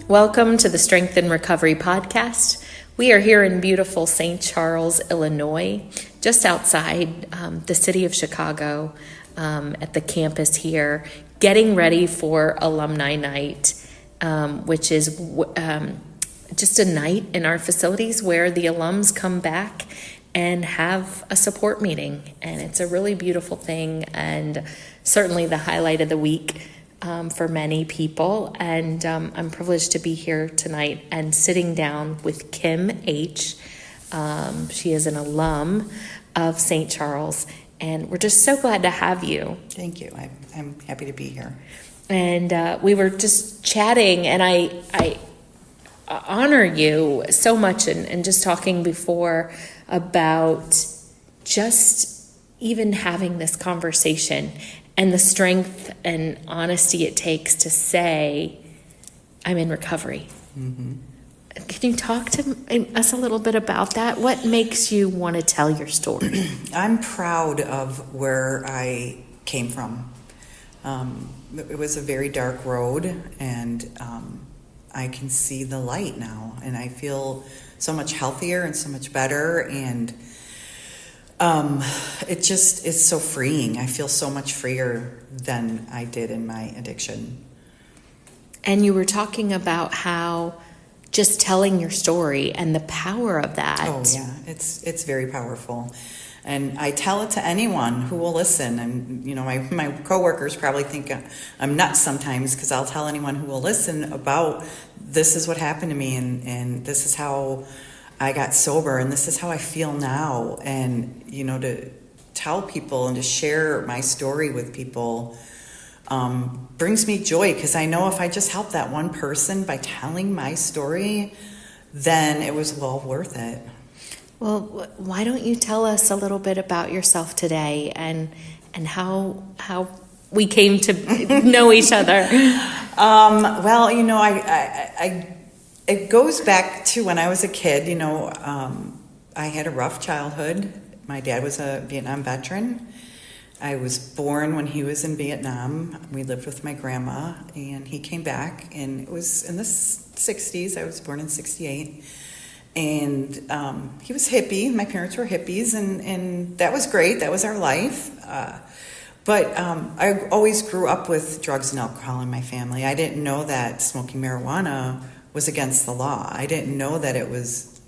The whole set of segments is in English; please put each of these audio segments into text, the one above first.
Welcome to the Strength and Recovery Podcast. We are here in beautiful St. Charles, Illinois, just outside the city of Chicago, at the campus here, getting ready for Alumni Night, which is just a night in our facilities where the alums come back and have a support meeting. And it's a really beautiful thing, and certainly the highlight of the week for many people. And I'm privileged to be here tonight and sitting down with Kim H. She is an alum of St. Charles, and we're just so glad to have you. Thank you. I'm happy to be here. And we were just chatting, and I honor you so much, and just talking before about just even having this conversation and the strength and honesty it takes to say, I'm in recovery. Mm-hmm. Can you talk to us a little bit about that? What makes you want to tell your story? I'm proud of where I came from. It was a very dark road, and I can see the light now, and I feel so much healthier and so much better, and it just is so freeing. I feel so much freer than I did in my addiction. And you were talking about how just telling your story and the power of that. Oh yeah, it's very powerful. And I tell it to anyone who will listen. And, you know, my coworkers probably think I'm nuts sometimes, because I'll tell anyone who will listen about this is what happened to me, and this is how I got sober, and this is how I feel now. And, you know, to tell people and to share my story with people brings me joy, because I know if I just help that one person by telling my story, then it was well worth it. Well, why don't you tell us a little bit about yourself today, and how we came to know each other? Well, you know, it goes back to when I was a kid. You know, I had a rough childhood. My dad was a Vietnam veteran. I was born when he was in Vietnam. We lived with my grandma, and he came back, and it was in the 60s. I was born in 68. And he was hippie. My parents were hippies, and that was great. That was our life. But I always grew up with drugs and alcohol in my family. I didn't know that smoking marijuana was against the law. I didn't know that it was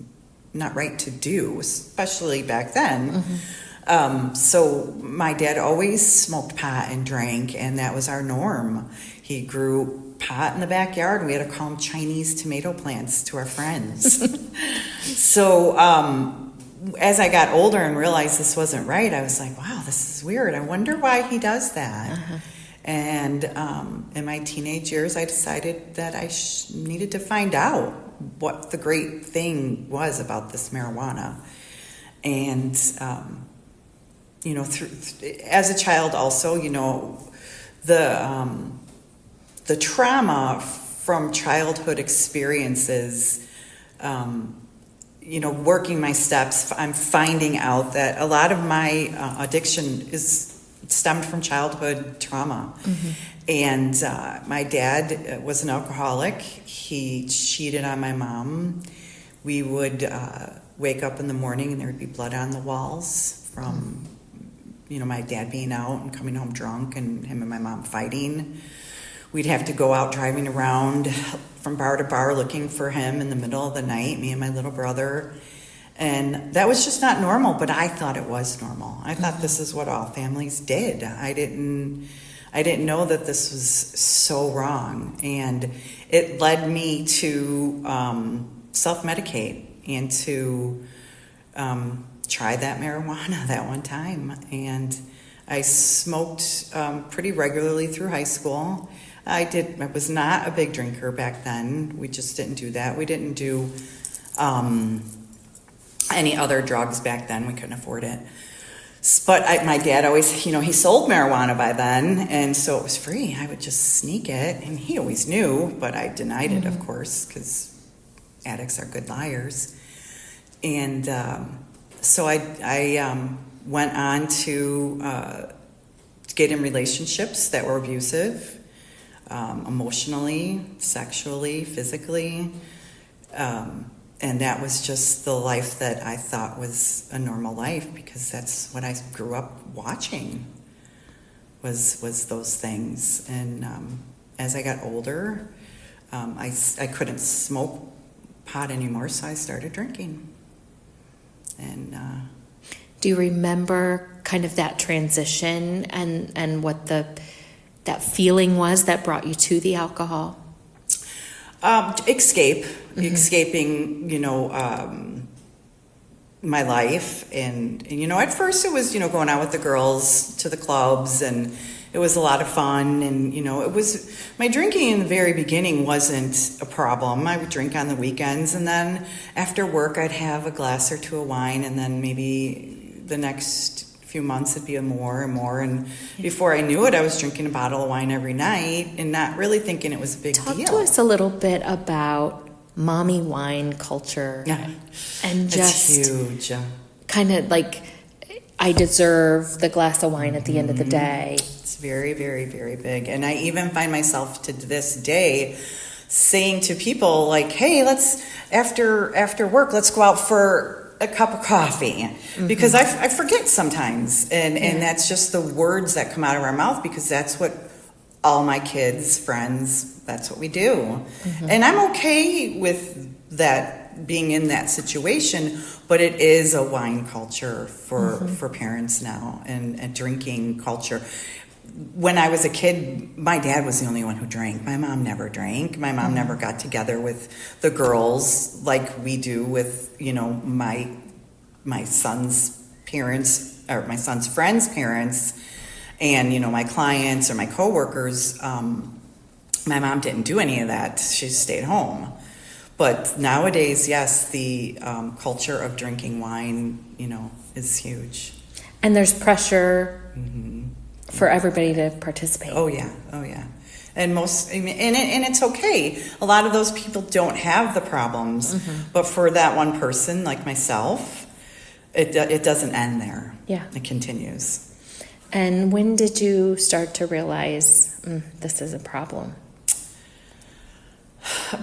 not right to do, especially back then. Mm-hmm. So my dad always smoked pot and drank, and that was our norm. He grew pot in the backyard. We had to call them Chinese tomato plants to our friends. So as I got older and realized this wasn't right, I was like, wow, this is weird. I wonder why he does that. Uh-huh. And in my teenage years, I decided that I needed to find out what the great thing was about this marijuana. And, you know, as a child also, you know, the trauma from childhood experiences, you know, working my steps, I'm finding out that a lot of my addiction stemmed from childhood trauma. Mm-hmm. And my dad was an alcoholic. He cheated on my mom. We would wake up in the morning and there would be blood on the walls from, you know, my dad being out and coming home drunk, and him and my mom fighting. We'd have to go out driving around from bar to bar looking for him in the middle of the night, me and my little brother. And that was just not normal, but I thought it was normal. I thought this is what all families did. I didn't know that this was so wrong. And it led me to self-medicate and to try that marijuana that one time. And I smoked pretty regularly through high school. I was not a big drinker back then. We just didn't do that. We didn't do any other drugs back then. We couldn't afford it. But my dad always, you know, he sold marijuana by then, and so it was free. I would just sneak it, and he always knew, but I denied it, of course, because addicts are good liars. And so I went on to get in relationships that were abusive. emotionally, sexually, physically. And that was just the life that I thought was a normal life, because that's what I grew up watching, was those things. And as I got older, I couldn't smoke pot anymore, so I started drinking. And do you remember kind of that transition and what that feeling was that brought you to the alcohol? Escaping, my life. And, at first it was, going out with the girls to the clubs, and it was a lot of fun. And, it was, my drinking in the very beginning wasn't a problem. I would drink on the weekends, and then after work I'd have a glass or two of wine, and then maybe the next few months it'd be more and more. And before I knew it, I was drinking a bottle of wine every night and not really thinking it was a big deal. Talk to us a little bit about mommy wine culture. Yeah. And just huge. Kind of like, I deserve the glass of wine at the end of the day. It's very, very, very big. And I even find myself to this day saying to people like, hey, let's, after work, let's go out for a cup of coffee, because I forget sometimes. And that's just the words that come out of our mouth, because that's what all my kids, friends, that's what we do. And I'm okay with that, being in that situation, but it is a wine culture for parents now, and a drinking culture. When I was a kid, my dad was the only one who drank. My mom never drank. My mom never got together with the girls like we do with, my son's parents, or my son's friends' parents, and, my clients or my coworkers. My mom didn't do any of that. She stayed home. But nowadays, yes, the culture of drinking wine, is huge. And there's pressure for everybody to participate. Oh yeah. And it's okay. A lot of those people don't have the problems, but for that one person like myself, it doesn't end there. Yeah, it continues. And when did you start to realize this is a problem?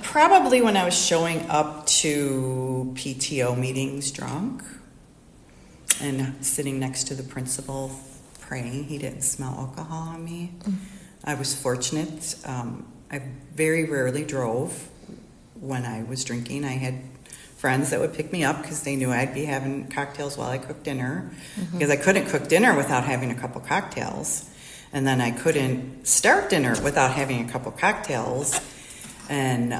Probably when I was showing up to PTO meetings drunk and sitting next to the principal praying. He didn't smell alcohol on me. I was fortunate. I very rarely drove when I was drinking. I had friends that would pick me up because they knew I'd be having cocktails while I cooked dinner, because I couldn't cook dinner without having a couple cocktails, and then I couldn't start dinner without having a couple cocktails. And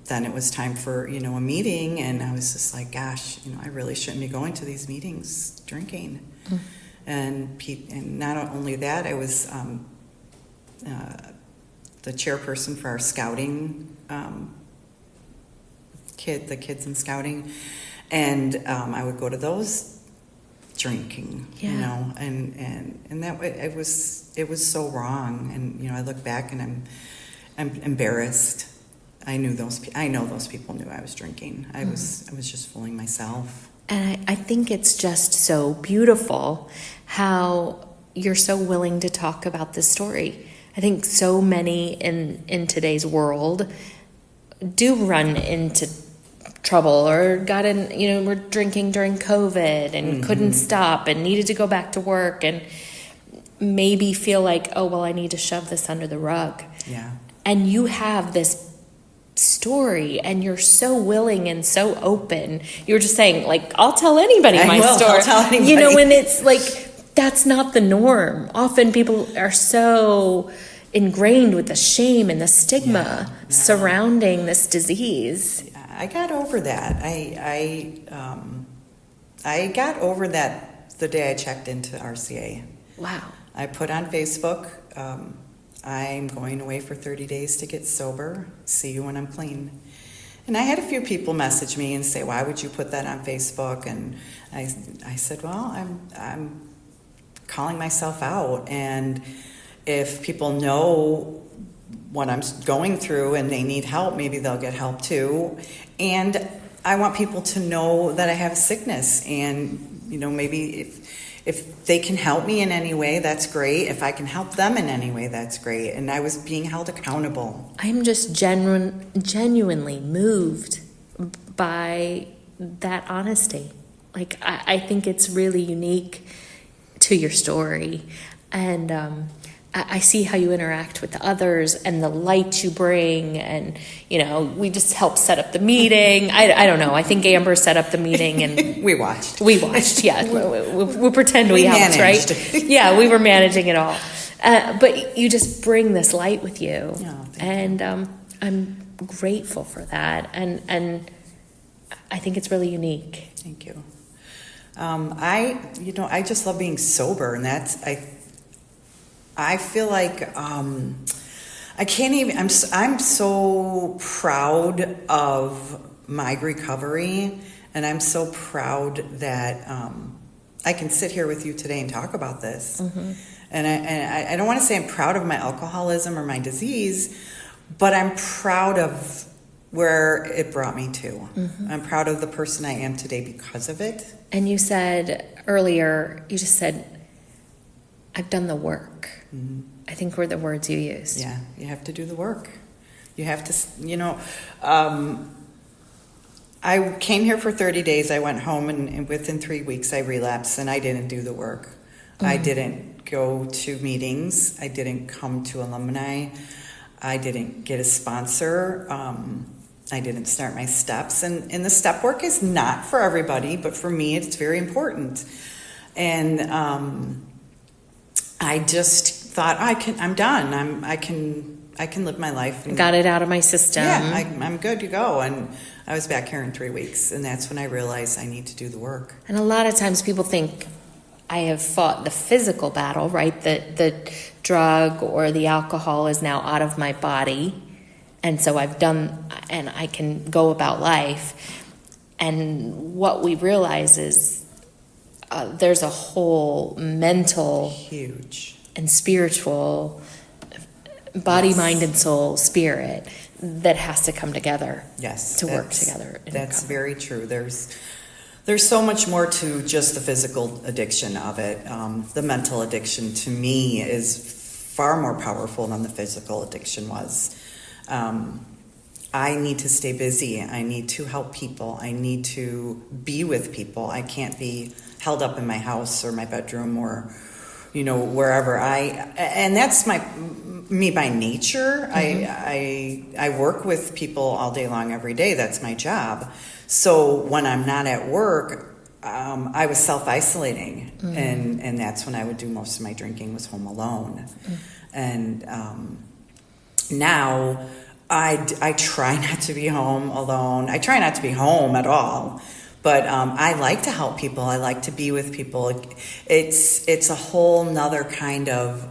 then it was time for a meeting, and I was just like, gosh, I really shouldn't be going to these meetings drinking. And not only that, I was the chairperson for our scouting the kids in scouting, and I would go to those drinking, and that it was so wrong. And I look back and I'm embarrassed. I know those people knew I was drinking. I was just fooling myself. And I think it's just so beautiful how you're so willing to talk about this story. I think so many in today's world do run into trouble, or got in, were drinking during COVID and couldn't stop and needed to go back to work, and maybe feel like, oh, well, I need to shove this under the rug. Yeah. And you have this story, and you're so willing and so open. You're just saying, like, I'll tell anybody my story. I'll tell anybody. And it's like, that's not the norm. Often people are so ingrained with the shame and the stigma surrounding this disease. I got over that. I got over that the day I checked into RCA. Wow. I put on Facebook, I'm going away for 30 days to get sober. See you when I'm clean. And I had a few people message me and say, why would you put that on Facebook? And I said, well, I'm calling myself out. And if people know what I'm going through and they need help, maybe they'll get help too. And I want people to know that I have a sickness, and maybe if they can help me in any way, that's great. If I can help them in any way, that's great. And I was being held accountable. I'm just genuinely moved by that honesty. Like, I think it's really unique to your story. And I see how you interact with the others and the light you bring. And, we just help set up the meeting. I don't know. I think Amber set up the meeting and we watched, yeah. we pretend we helped, managed. Right? Yeah, we were managing it all. But you just bring this light with you. Oh, and I'm grateful for that. And I think it's really unique. Thank you. I just love being sober, and I feel like I can't even. I'm so proud of my recovery, and I'm so proud that I can sit here with you today and talk about this. Mm-hmm. And I don't want to say I'm proud of my alcoholism or my disease, but I'm proud of where it brought me to. Mm-hmm. I'm proud of the person I am today because of it. And you said earlier, you just said, I've done the work. Mm-hmm. I think were the words you used. Yeah, you have to do the work. You have to, I came here for 30 days. I went home, and within 3 weeks I relapsed, and I didn't do the work. Mm-hmm. I didn't go to meetings. I didn't come to alumni. I didn't get a sponsor. I didn't start my steps. And the step work is not for everybody, but for me, it's very important. And I just thought, I'm done. I can live my life. And, got it out of my system. Yeah, I'm good to go. And I was back here in 3 weeks, and that's when I realized I need to do the work. And a lot of times people think I have fought the physical battle, right? The drug or the alcohol is now out of my body, and so I've done, and I can go about life. And what we realize is there's a whole mental, huge, and spiritual, body, yes, mind, and soul, spirit that has to come together. Yes, to work together. That's very true. There's so much more to just the physical addiction of it. The mental addiction, to me, is far more powerful than the physical addiction was. I need to stay busy. I need to help people. I need to be with people. I can't be held up in my house or my bedroom or, wherever. And that's me by nature. Mm-hmm. I work with people all day long, every day. That's my job. So when I'm not at work, I was self-isolating, mm-hmm, and that's when I would do most of my drinking, was home alone. Mm-hmm. And now I try not to be home alone. I try not to be home at all. But I like to help people. I like to be with people. It's a whole nother kind of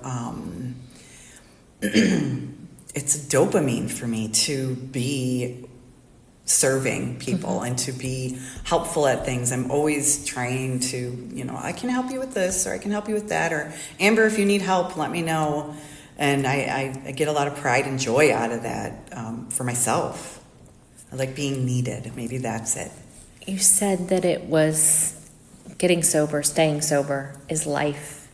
it's dopamine for me to be serving people, mm-hmm, and to be helpful at things. I'm always trying to, I can help you with this, or I can help you with that, or Amber, if you need help, let me know. And I get a lot of pride and joy out of that for myself. I like being needed. Maybe that's it. You said that it was getting sober, staying sober is life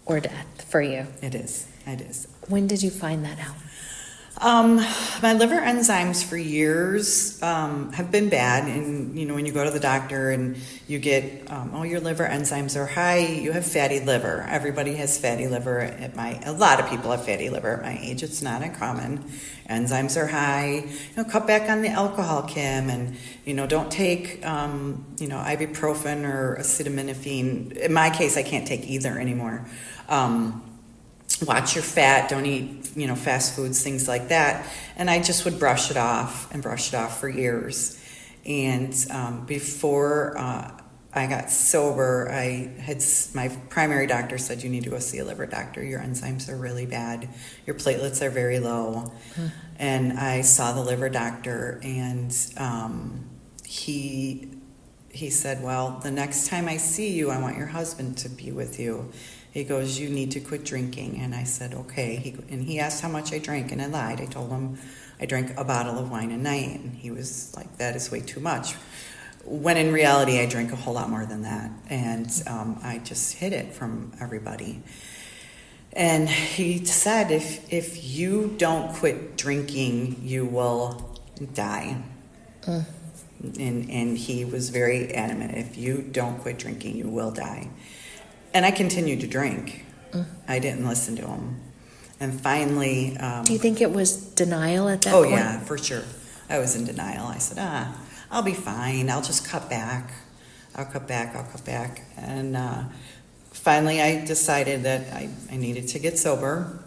or death for you. It is. When did you find that out? My liver enzymes for years have been bad, and when you go to the doctor and you get your liver enzymes are high, you have fatty liver. Everybody has fatty liver a lot of people have fatty liver at my age. It's not uncommon. Enzymes are high. Cut back on the alcohol, Kim, and don't take ibuprofen or acetaminophen. In my case, I can't take either anymore. Watch your fat, don't eat, fast foods, things like that. And I just would brush it off for years. And before I got sober, my primary doctor said, you need to go see a liver doctor. Your enzymes are really bad. Your platelets are very low. And I saw the liver doctor, and he said, well, the next time I see you, I want your husband to be with you. He goes, you need to quit drinking. And I said, okay. He asked how much I drank, and I lied. I told him I drank a bottle of wine a night. And he was like, that is way too much. when in reality I drank a whole lot more than that, and I just hid it from everybody. And he said, if you don't quit drinking, you will die. And he was very adamant, if you don't quit drinking, you will die. And I continued to drink. I didn't listen to him. And finally... Do you think it was denial at that point? point? Oh, yeah, for sure. I was in denial. I said, I'll be fine. I'll just cut back. I'll cut back. And finally I decided that I needed to get sober.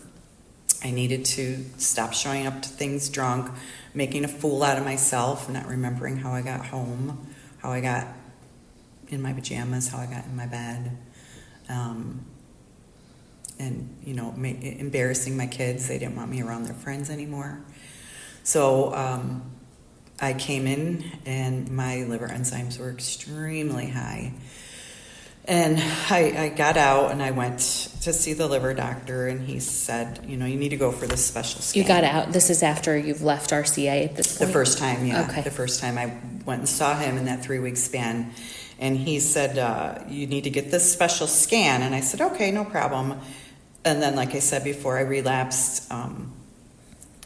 I needed to stop showing up to things drunk, making a fool out of myself, not remembering how I got home, how I got in my pajamas, how I got in my bed. And, embarrassing my kids. They didn't want me around their friends anymore. So I came in and my liver enzymes were extremely high. And I got out and I went to see the liver doctor, and he said, you need to go for this special scan. You got out. This is after you've left RCA at this point? The first time, yeah. Okay. The first time I went and saw him in that 3-week span. And he said, you need to get this special scan. And I said, okay, no problem. And then, like I said before, I relapsed,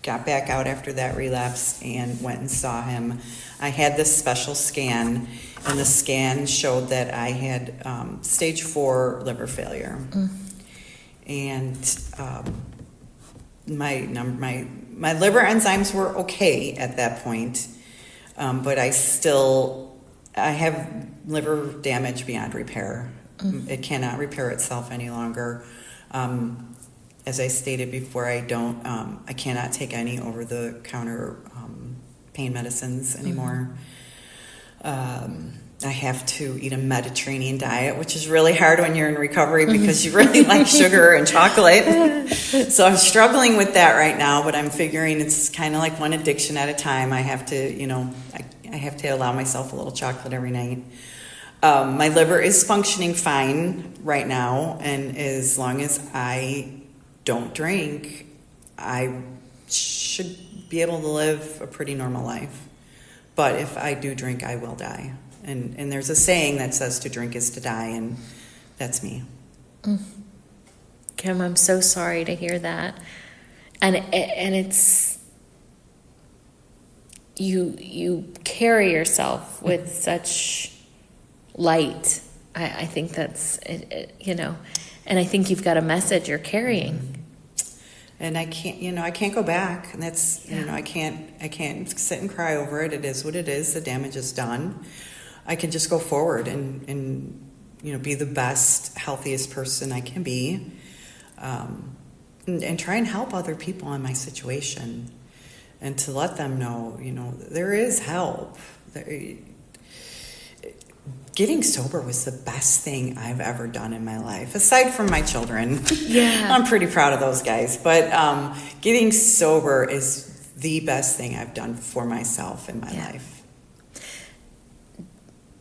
got back out after that relapse and went and saw him. I had this special scan, and the scan showed that I had stage 4 liver failure. And my liver enzymes were okay at that point, but I have liver damage beyond repair. It cannot repair itself any longer. As I stated before, I cannot take any over-the-counter pain medicines anymore. I have to eat a Mediterranean diet, which is really hard when you're in recovery because you really like sugar and chocolate. So I'm struggling with that right now, but I'm figuring it's kind of like one addiction at a time. I have to, I have to allow myself a little chocolate every night. My liver is functioning fine right now, and as long as I don't drink, I should be able to live a pretty normal life. But if I do drink, I will die. And there's a saying that says to drink is to die, and that's me. Kim, I'm so sorry to hear that. And it's you carry yourself with such light. I think that's and I think you've got a message you're carrying. And I can't go back. And that's, I can't sit and cry over it. It is what it is. The damage is done. I can just go forward and be the best, healthiest person I can be, and try and help other people in my situation, and to let them know, there is help. Getting sober was the best thing I've ever done in my life, aside from my children. Yeah. I'm pretty proud of those guys. But getting sober is the best thing I've done for myself in my life.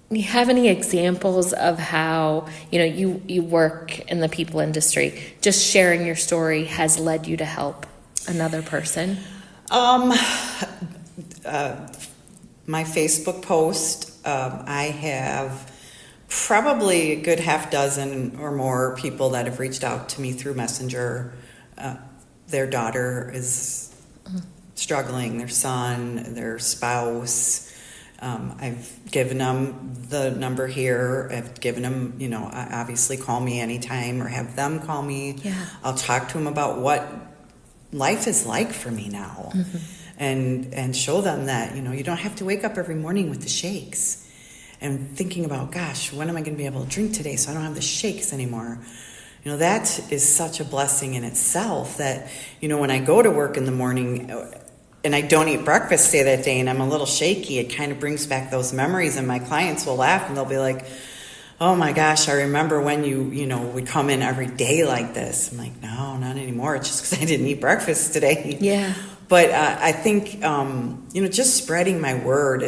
Do you have any examples of how, you work in the people industry, just sharing your story has led you to help another person? My Facebook post, I have probably a good half dozen or more people that have reached out to me through Messenger. Their daughter is struggling, their son, their spouse. I've given them the number here. I've given them, obviously call me anytime or have them call me. Yeah. I'll talk to them about what life is like for me now. And show them that, you don't have to wake up every morning with the shakes and thinking about, gosh, when am I going to be able to drink today so I don't have the shakes anymore? That is such a blessing in itself that, when I go to work in the morning and I don't eat breakfast, say that day, and I'm a little shaky, it kind of brings back those memories, and my clients will laugh and they'll be like, oh my gosh, I remember when you would come in every day like this. I'm like, no, not anymore. It's just because I didn't eat breakfast today. Yeah. But I think, just spreading my word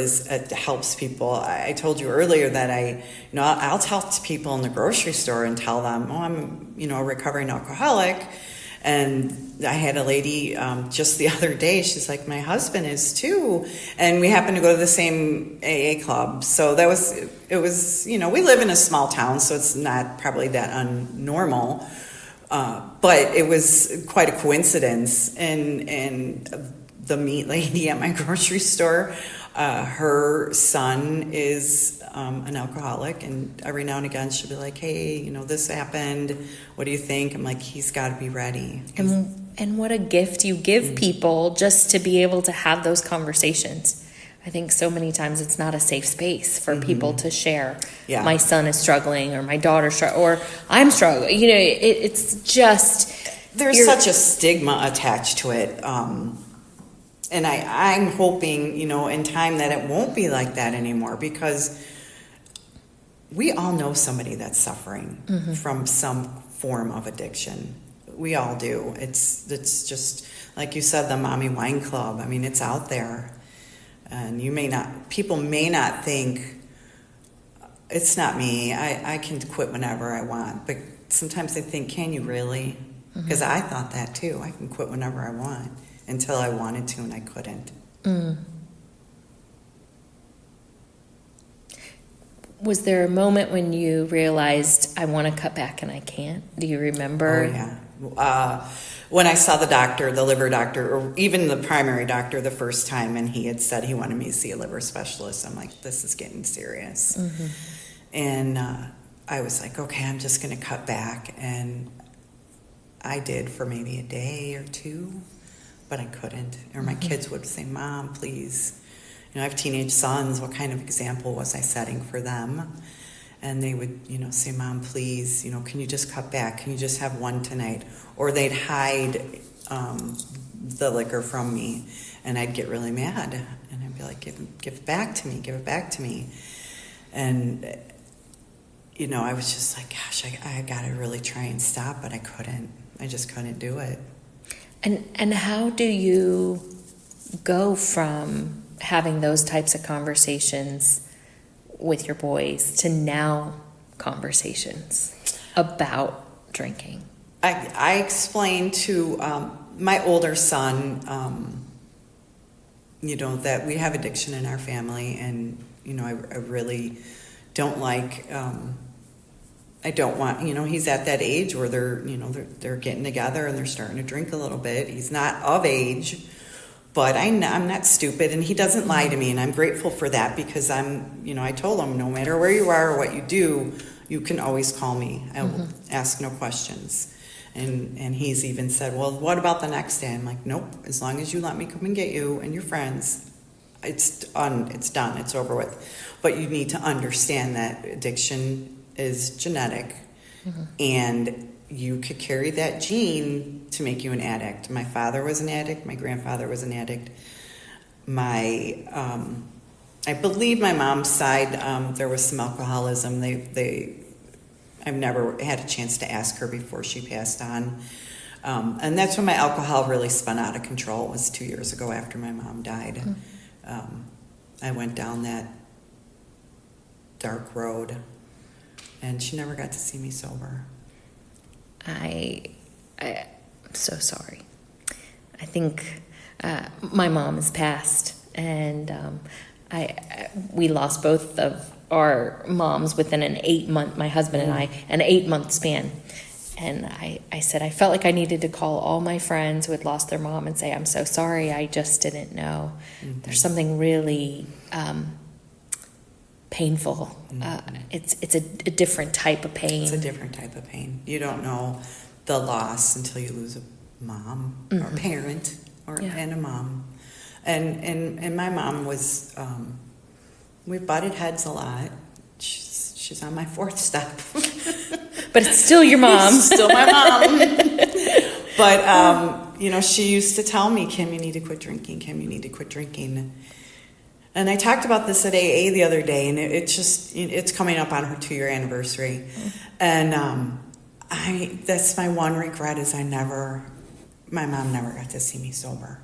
helps people. I told you earlier that I'll tell people in the grocery store and tell them, oh, I'm, a recovering alcoholic. And I had a lady just the other day, she's like, my husband is too. And we happened to go to the same AA club. So it was, we live in a small town, so it's not probably that unnormal. But it was quite a coincidence. And the meat lady at my grocery store, her son is an alcoholic, and every now and again she'll be like, hey, this happened, what do you think? I'm like, he's got to be ready. And what a gift you give people just to be able to have those conversations. I think so many times it's not a safe space for people to share. Yeah. My son is struggling, or my daughter's struggling, or I'm struggling. It's just... There's such a stigma attached to it. And I'm hoping, in time that it won't be like that anymore, because we all know somebody that's suffering from some form of addiction. We all do. It's just, like you said, the Mommy Wine Club. I mean, it's out there. And people may not think, it's not me, I can quit whenever I want. But sometimes they think, can you really? Because I thought that too. I can quit whenever I want, until I wanted to and I couldn't. Was there a moment when you realized, I want to cut back and I can't? Do you remember? Oh, yeah. When I saw the doctor, the liver doctor, or even the primary doctor the first time, and he had said he wanted me to see a liver specialist, I'm like, this is getting serious. And I was like, okay, I'm just going to cut back. And I did for maybe a day or two, but I couldn't. Or my kids would say, Mom, please. I have teenage sons. What kind of example was I setting for them? And they would, say, Mom, please, can you just cut back? Can you just have one tonight? Or they'd hide the liquor from me, and I'd get really mad. And I'd be like, give it back to me, give it back to me. And, I was just like, gosh, I got to really try and stop, but I couldn't. I just couldn't do it. And how do you go from having those types of conversations with your boys to now conversations about drinking? I explained to my older son, that we have addiction in our family, and, I really don't like... I don't want, he's at that age where they're getting together and they're starting to drink a little bit. He's not of age, but I'm not stupid, and he doesn't lie to me, and I'm grateful for that, because I told him, no matter where you are or what you do, you can always call me. I will ask no questions. And he's even said, well, what about the next day? I'm like, nope, as long as you let me come and get you and your friends, it's done, it's over with. But you need to understand that addiction is genetic, and you could carry that gene to make you an addict. My father was an addict. My grandfather was an addict. I believe my mom's side, there was some alcoholism. I've never had a chance to ask her before she passed on. And that's when my alcohol really spun out of control. It was 2 years ago after my mom died. I went down that dark road, and she never got to see me sober. I'm so sorry. I think my mom has passed, and we lost both of our moms within an 8-month, my husband and I, an 8-month span. And I said I felt like I needed to call all my friends who had lost their mom and say, I'm so sorry, I just didn't know. There's something really painful. It's a different type of pain. It's a different type of pain. You don't know the loss until you lose a mom or a parent and a mom. And my mom was, we butted heads a lot. She's on my 4th step. But it's still your mom. Still my mom. But, she used to tell me, Kim, you need to quit drinking. Kim, you need to quit drinking. And I talked about this at AA the other day, and it's coming up on her 2-year anniversary. And that's my one regret is my mom never got to see me sober.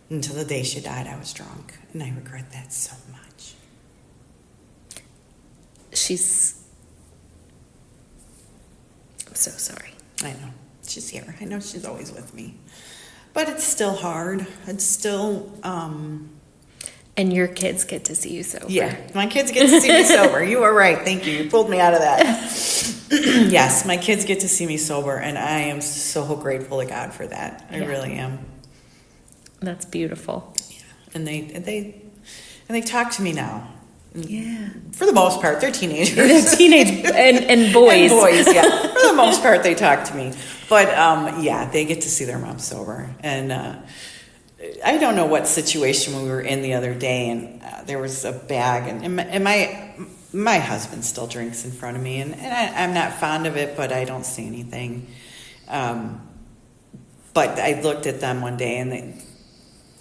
Until the day she died, I was drunk. And I regret that so much. I'm so sorry. I know. she's here. I know she's always with me. But it's still hard. It's still... And your kids get to see you sober. Yeah, my kids get to see me sober. You are right. Thank you. You pulled me out of that. Yes, my kids get to see me sober, and I am so grateful to God for that. I really am. That's beautiful. Yeah. And they talk to me now. Yeah. For the most part, they're teenagers. They're teenage and boys. And boys, yeah. For the most part, they talk to me. But they get to see their mom sober. And I don't know what situation we were in the other day, and there was a bag, and my husband still drinks in front of me, and I'm not fond of it, but I don't see anything. But I looked at them one day, and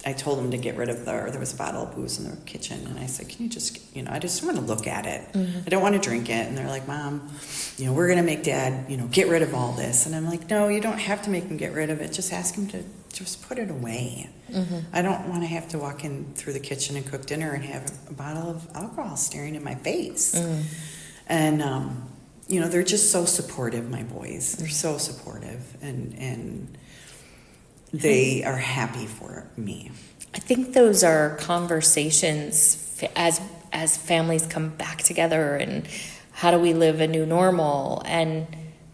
I told them to get rid of there was a bottle of booze in the kitchen, and I said, can you just, I just want to look at it. Mm-hmm. I don't want to drink it. And they're like, Mom, we're going to make Dad, get rid of all this. And I'm like, no, you don't have to make him get rid of it. Just ask him to just put it away. Mm-hmm. I don't want to have to walk in through the kitchen and cook dinner and have a bottle of alcohol staring in my face. Mm. And, they're just so supportive, my boys. They're so supportive, and they are happy for me. I think those are conversations as families come back together, and how do we live a new normal? And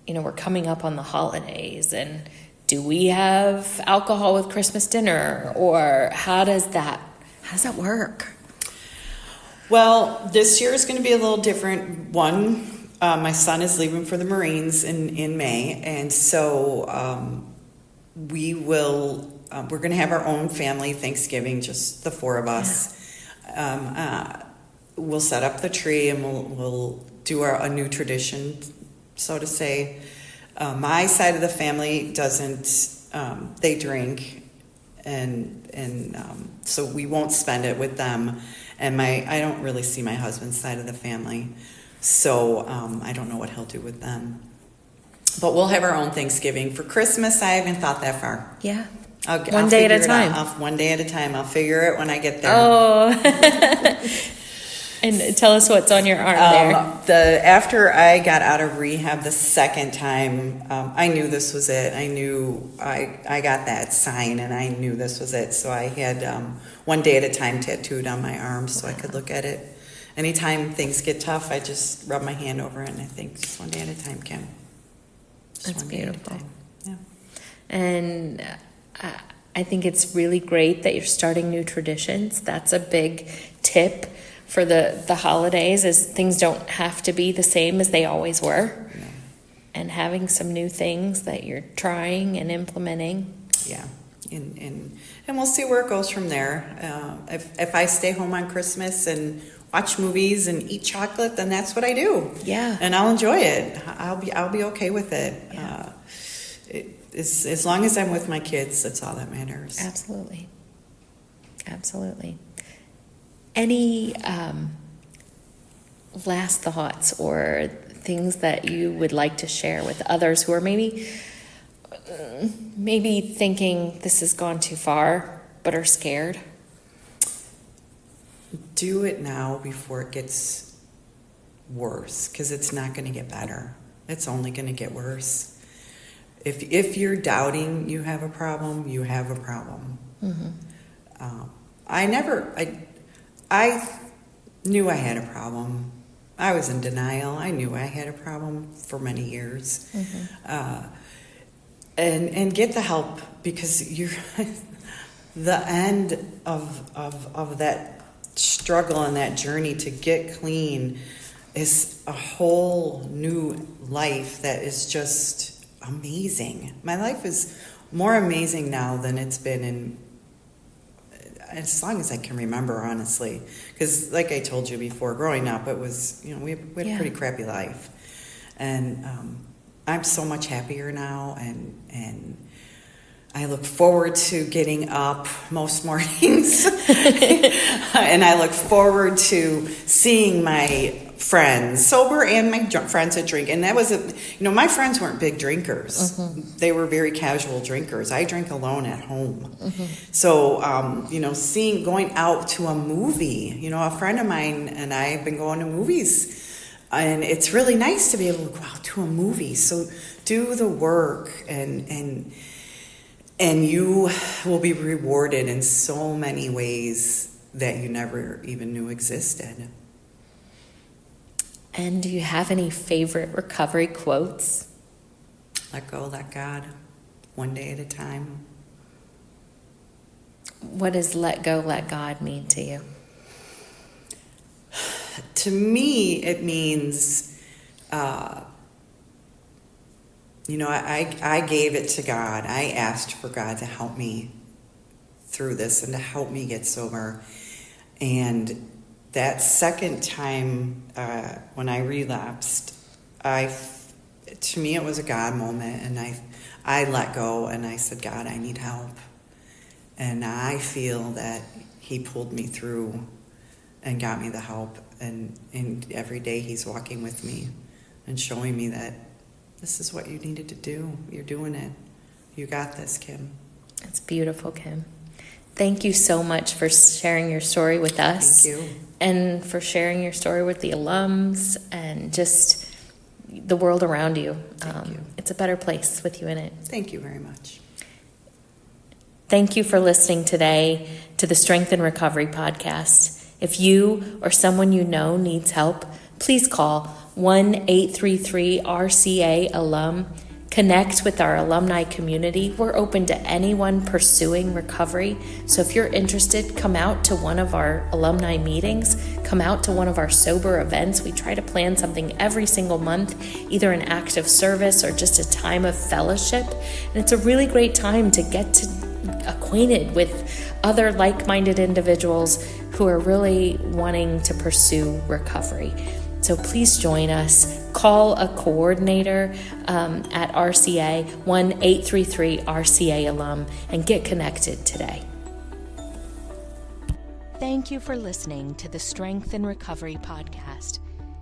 we're coming up on the holidays, and do we have alcohol with Christmas dinner, or how does that work? Well, this year is going to be a little different. One, my son is leaving for the Marines in May, and so we're going to have our own family Thanksgiving, just the four of us. Yeah. We'll set up the tree, and we'll do a new tradition, so to say. My side of the family doesn't, they drink, and so we won't spend it with them. And I don't really see my husband's side of the family, so I don't know what he'll do with them. But we'll have our own Thanksgiving. For Christmas, I haven't thought that far. Yeah. One day at a time. One day at a time. I'll figure it when I get there. Oh. And tell us what's on your arm there. After I got out of rehab the second time, I knew this was it. I knew I got that sign, and I knew this was it. So I had one day at a time tattooed on my arm so I could look at it. Anytime things get tough, I just rub my hand over it, and I think just one day at a time, Kim. That's beautiful. Yeah. And I think it's really great that you're starting new traditions. That's a big tip for the holidays, is things don't have to be the same as they always were. Yeah. And having some new things that you're trying and implementing. Yeah. And we'll see where it goes from there. If I stay home on Christmas and watch movies and eat chocolate, then that's what I do. Yeah. And I'll enjoy it. I'll be okay with it. Yeah. As long as I'm with my kids, that's all that matters. Absolutely. Any last thoughts or things that you would like to share with others who are maybe thinking this has gone too far but are scared? Do it now before it gets worse, because it's not going to get better. It's only going to get worse. If you're doubting you have a problem, you have a problem. Mm-hmm. I knew I had a problem. I was in denial. I knew I had a problem for many years. Mm-hmm. And get the help, because you're the end of that struggle and that journey to get clean is a whole new life that is just amazing. My life is more amazing now than it's been in as long as I can remember, honestly. Because like I told you before, growing up, it was, we had a pretty crappy life. And I'm so much happier now, and I look forward to getting up most mornings. And I look forward to seeing my friends, sober, and my friends that drink. And that was my friends weren't big drinkers. Mm-hmm. They were very casual drinkers. I drink alone at home. Mm-hmm. So, going out to a movie, a friend of mine and I have been going to movies And it's really nice to be able to go out to a movie. So do the work, and you will be rewarded in so many ways that you never even knew existed. And do you have any favorite recovery quotes? Let go, let God, one day at a time. What does let go, let God mean to you? To me, it means, I gave it to God. I asked for God to help me through this and to help me get sober. And that second time when I relapsed, to me it was a God moment, and I let go and I said, God, I need help. And I feel that he pulled me through and got me the help. And every day he's walking with me and showing me that this is what you needed to do. You're doing it. You got this, Kim. It's beautiful, Kim. Thank you so much for sharing your story with us. Thank you. And for sharing your story with the alums and just the world around you. Thank you. It's a better place with you in it. Thank you very much. Thank you for listening today to the Strength and Recovery podcast. If you or someone you know needs help, please call 1-833-RCA Alum. Connect with our alumni community. We're open to anyone pursuing recovery. So if you're interested, come out to one of our alumni meetings. Come out to one of our sober events. We try to plan something every single month, either an act of service or just a time of fellowship. And it's a really great time to get acquainted with other like-minded individuals who are really wanting to pursue recovery. So please join us. Call a coordinator at RCA, 1-833-RCA Alum, and get connected today. Thank you for listening to the Strength and Recovery podcast.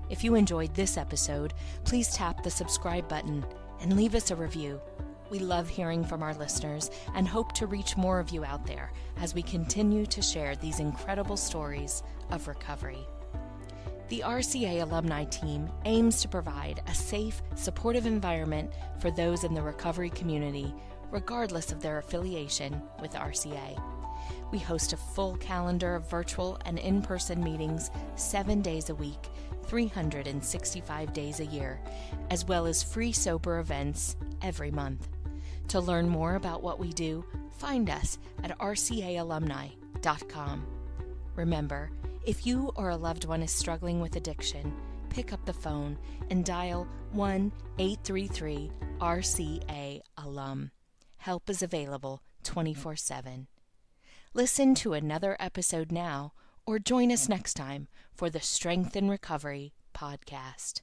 If you enjoyed this episode, please tap the subscribe button and leave us a review. We love hearing from our listeners and hope to reach more of you out there as we continue to share these incredible stories of recovery. The RCA alumni team aims to provide a safe, supportive environment for those in the recovery community, regardless of their affiliation with RCA. We host a full calendar of virtual and in-person meetings 7 days a week, 365 days a year, as well as free sober events every month. To learn more about what we do, find us at rcaalumni.com. Remember, if you or a loved one is struggling with addiction, pick up the phone and dial 1-833-RCA-ALUM. Help is available 24/7. Listen to another episode now or join us next time for the Strength and Recovery podcast.